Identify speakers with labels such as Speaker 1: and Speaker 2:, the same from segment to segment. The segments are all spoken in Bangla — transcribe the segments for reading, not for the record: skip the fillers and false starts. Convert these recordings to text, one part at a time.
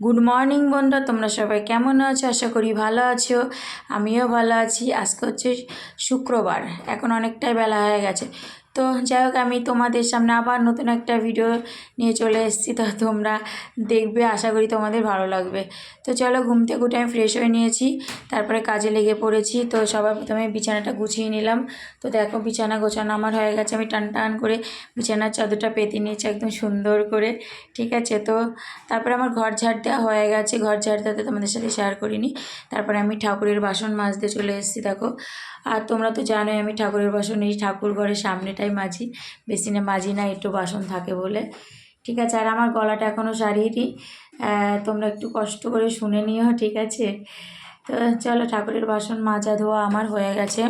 Speaker 1: গুড মর্নিং বন্ধুরা, তোমরা সবাই কেমন আছো? আশা করি ভালো আছো। আমিও ভালো আছি। আজকে হচ্ছে শুক্রবার, এখন অনেকটাই বেলা হয়ে গেছে। তো যাই হোক, আমি তোমাদের সামনে আবার নতুন একটা ভিডিও নিয়ে চলে এসেছি। তো তোমরা দেখবে, আশা করি তোমাদের ভালো লাগবে। তো চলো, ঘুম থেকে উঠে আমি ফ্রেশ হয়ে নিয়েছি, তারপরে কাজে লেগে পড়েছি। তো সবার প্রথমে বিছানাটা গুছিয়ে নিলাম। তো দেখো, বিছানা গোছানো আমার হয়ে গেছে। আমি টান টান করে বিছানার চাদরটা পেতে নিয়েছি একদম সুন্দর করে, ঠিক আছে। তো তারপরে আমার ঘর ঝাড় দেওয়া হয়ে গেছে। ঘর ঝাড় দেওয়াতে তোমাদের সাথে শেয়ার করিনি। তারপরে আমি ঠাকুরের বাসন মাজতে চলে এসেছি, দেখো। আর তোমরা তো জানোই আমি ঠাকুরের বাসন এই ঠাকুর ঘরের সামনেটাই মাজি, বেসিনে মাজি না, একটু বাসন থাকে বলে, ঠিক আছে। আর আমার গলাটা এখনও সারিয়ে, তোমরা একটু কষ্ট করে শুনে নিও, ঠিক আছে। তো চলো, ঠাকুরের বাসন মাজা ধোয়া আমার হয়ে গেছে।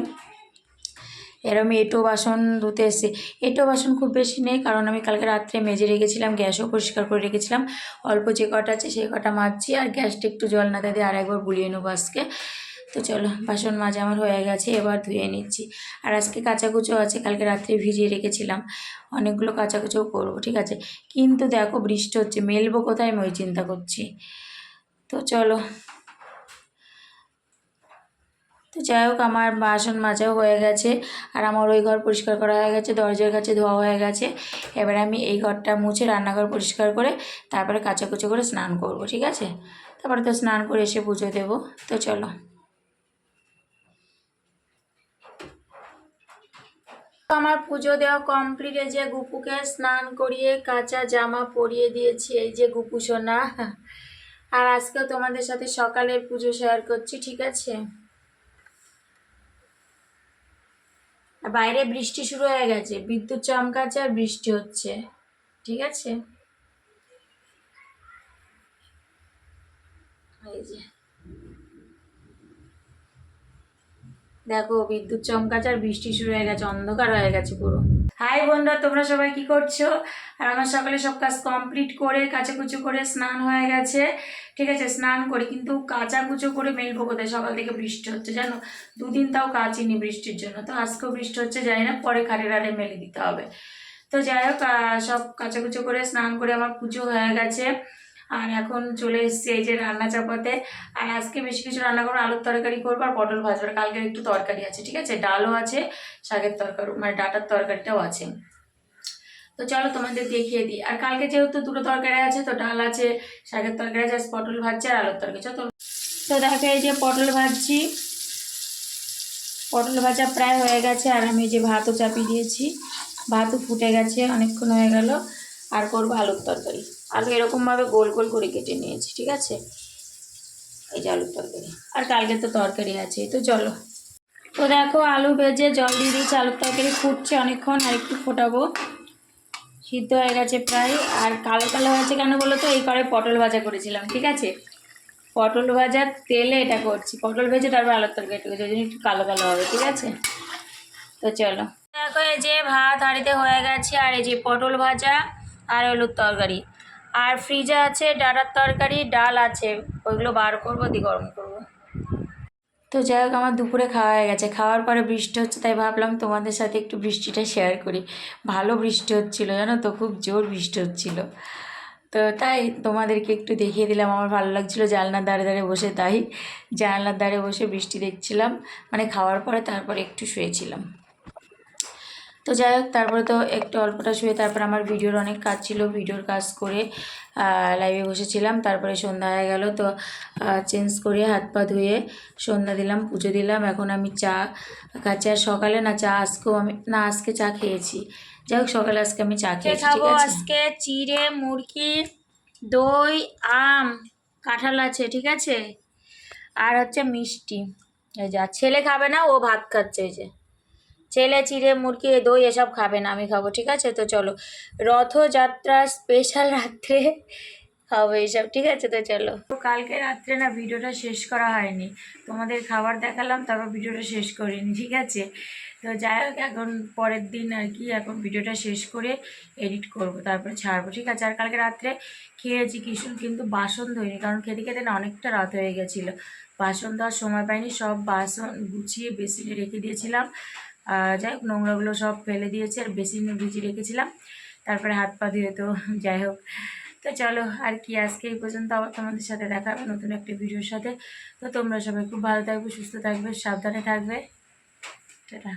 Speaker 1: এর আমি এঁটো বাসন ধুতে এসেছি। এঁটো বাসন খুব বেশি নেই, কারণ আমি কালকে রাত্রে মেজে রেখেছিলাম, গ্যাসও পরিষ্কার করে রেখেছিলাম। অল্প যে কটা আছে সেই কটা মাজছি, আর গ্যাসটা একটু জল না দিয়ে আর একবার বুলিয়ে নেবো আজকে। তো চলো, বাসন মাজা আমার হয়ে গেছে, এবার ধুয়ে নিচ্ছি। আর আজকে কাচাকুচো আছে, কালকে রাত্রে ভিজিয়ে রেখেছিলাম, অনেকগুলো কাচাকুচোও করবো, ঠিক আছে। কিন্তু দেখো, বৃষ্টি হচ্ছে, মেলবো কোথায় আমি ওই চিন্তা করছি। তো চলো, তো যাই হোক, আমার বাসন মাজাও হয়ে গেছে, আর আমার ওই ঘর পরিষ্কার করা হয়ে গেছে, দরজার কাছে ধোয়া হয়ে গেছে। এবার আমি এই ঘরটা মুছে রান্নাঘর পরিষ্কার করে তারপরে কাচাকুচো করে স্নান করব, ঠিক আছে। তারপরে তো স্নান করে এসে পুজো দেবো। তো চলো, আমার পুজো দেওয়া কমপ্লিট। এই যে গুপুকে স্নান করিয়ে কাঁচা জামা পরিয়ে দিয়েছি, এই যে গুপু সোনা। আর আজকেও তোমাদের সাথে সকালের পুজো শেয়ার করছি, ঠিক আছে। আর বাইরে বৃষ্টি শুরু হয়ে গেছে, বিদ্যুৎ চমকাচ্ছে আর বৃষ্টি হচ্ছে, ঠিক আছে। এই যে দেখো, বিদ্যুৎ চমকাচ্ছে আর বৃষ্টি শুরু হয়ে গেছে, অন্ধকার হয়ে গেছে পুরো। হাই বন্ধুরা, তোমরা সবাই কি করছো? আর আমার সকালে সব কাজ কমপ্লিট করে কাচাকুচো করে স্নান হয়ে গেছে, ঠিক আছে। স্নান করে কিন্তু কাচাকুচো করে মেলবো কোথায়? সকাল থেকে বৃষ্টি হচ্ছে, জানো। দুদিন তাও কাচিনি বৃষ্টির জন্য, তো আজকেও বৃষ্টি হচ্ছে, জানি না, পরে খাটের আড়ে মেলে দিতে হবে। তো যাই হোক, সব কাচাকুচো করে স্নান করে আমার পুজো হয়ে গেছে। আর এখন চলে এসেছি এই যে রান্না চাপাতে। আর আজকে বেশি কিছু রান্না করবো, আলুর তরকারি করবো আর পটল ভাজবো। আর কালকের একটু তরকারি আছে, ঠিক আছে, ডালও আছে, শাকের তরকারি মানে ডাঁটার তরকারিটাও আছে। তো চলো তোমাদের দেখিয়ে দিই। আর কালকে যেহেতু দুটো তরকারি আছে, তো ডাল আছে, শাকের তরকারি আছে, পটল ভাজছে আর আলুর তরকারি। চলো, তো দেখো, এই যে পটল ভাজছি, পটল ভাজা প্রায় হয়ে গেছে। আর আমি যে ভাতও চাপিয়ে দিয়েছি, ভাতও ফুটে গেছে, অনেকক্ষণ হয়ে গেল। আর করবো আলুর তরকারি। আলু এরকমভাবে গোল গোল করে কেটে নিয়েছি, ঠিক আছে। এই যে আলুর তরকারি, আর কালকে তো তরকারি আছে। তো চলো, তো দেখো, আলু ভেজে জল দিয়ে দিয়েছি, আলুর তরকারি ফুটছে অনেকক্ষণ, আর একটু ফোটাবো। সিদ্ধ হয়ে গেছে প্রায়। আর কালো কালো হয়েছে কেন বলো তো? এই করে পটল ভাজা করেছিলাম, ঠিক আছে। পটল ভাজার তেলে এটা করছি, পটল ভেজে তারপর আলুর তরকারি ওই জন্য একটু কালো কালো হবে, ঠিক আছে। তো চলো, দেখো, এই যে ভাত হাঁড়িতে হয়ে গেছে, আর এই যে পটল ভাজা আর আলুর তরকারি। আর ফ্রিজে আছে ডাঁটার তরকারি, ডাল আছে, ওইগুলো বার করবো, দিয়ে গরম করবো। তো যাই হোক, আমার দুপুরে খাওয়া হয়ে গেছে। খাওয়ার পরে বৃষ্টি হচ্ছে, তাই ভাবলাম তোমাদের সাথে একটু বৃষ্টিটা শেয়ার করি। ভালো বৃষ্টি হচ্ছিলো, জানো তো, খুব জোর বৃষ্টি হচ্ছিলো। তো তাই তোমাদেরকে একটু দেখিয়ে দিলাম। আমার ভালো লাগছিলো জানলার ধারে ধারে বসে, তাই জানলার ধারে বসে বৃষ্টি দেখছিলাম, মানে খাওয়ার পরে তারপরে একটু শুয়েছিলাম। তো যাই হোক, তারপরে তো একটু অল্পটা শুয়ে তারপর আমার ভিডিওর অনেক কাজ ছিল, ভিডিওর কাজ করে লাইভে বসেছিলাম। তারপরে সন্ধ্যা হয়ে গেল, তো চেঞ্জ করে হাত পা ধুয়ে সন্ধ্যা দিলাম, পুজো দিলাম। এখন আমি চা খাচ্ছি। আর সকালে না চা, আজকেও আমি না, আজকে চা খেয়েছি। যাই হোক, সকালে আজকে আমি চা খেয়েছি, ঠিক আছে। আজকে চিড়ে মুরগি, দই, আম, কাঁঠাল আছে, ঠিক আছে। আর হচ্ছে মিষ্টি। এই যা, ছেলে খাবে না, ও ভাত খাচ্ছে। এই যে ছেলে চিড়ে মুরগি দই এসব খাবে না, আমি খাবো, ঠিক আছে। তো চলো, রথযাত্রা স্পেশাল রাত্রে খাবো এইসব, ঠিক আছে। তো চলো, তো কালকে রাত্রে না ভিডিওটা শেষ করা হয়নি, তোমাদের খাবার দেখালাম, তারপর ভিডিওটা শেষ করিনি, ঠিক আছে। তো যাই হোক, এখন পরের দিন আর কি, এখন ভিডিওটা শেষ করে এডিট করব, তারপরে ছাড়বো, ঠিক আছে। আর কালকে রাত্রে খেয়েছি কিছু, কিন্তু বাসন ধুইনি, কারণ খেতে খেতে না অনেকটা রাত হয়ে গেছিলো। বাসন দেওয়ার সময় পাইনি, সব বাসন গুছিয়ে বেসিনে রেখে দিয়েছিলাম। যাই হোক, নোংরাগুলো সব ফেলে দিয়েছি, আর বেসিনে ভিজিয়ে রেখেছিলাম। তারপরে হাত পা ধুয়ে, তো যাই হোক, তো চলো আর কি, আজকে এই পর্যন্ত, আবার তোমাদের সাথে দেখা হবে নতুন একটা ভিডিওর সাথে। তো তোমরা সবাই খুব ভালো থাকবে, সুস্থ থাকবে, সাবধানে থাকবে। টাটা।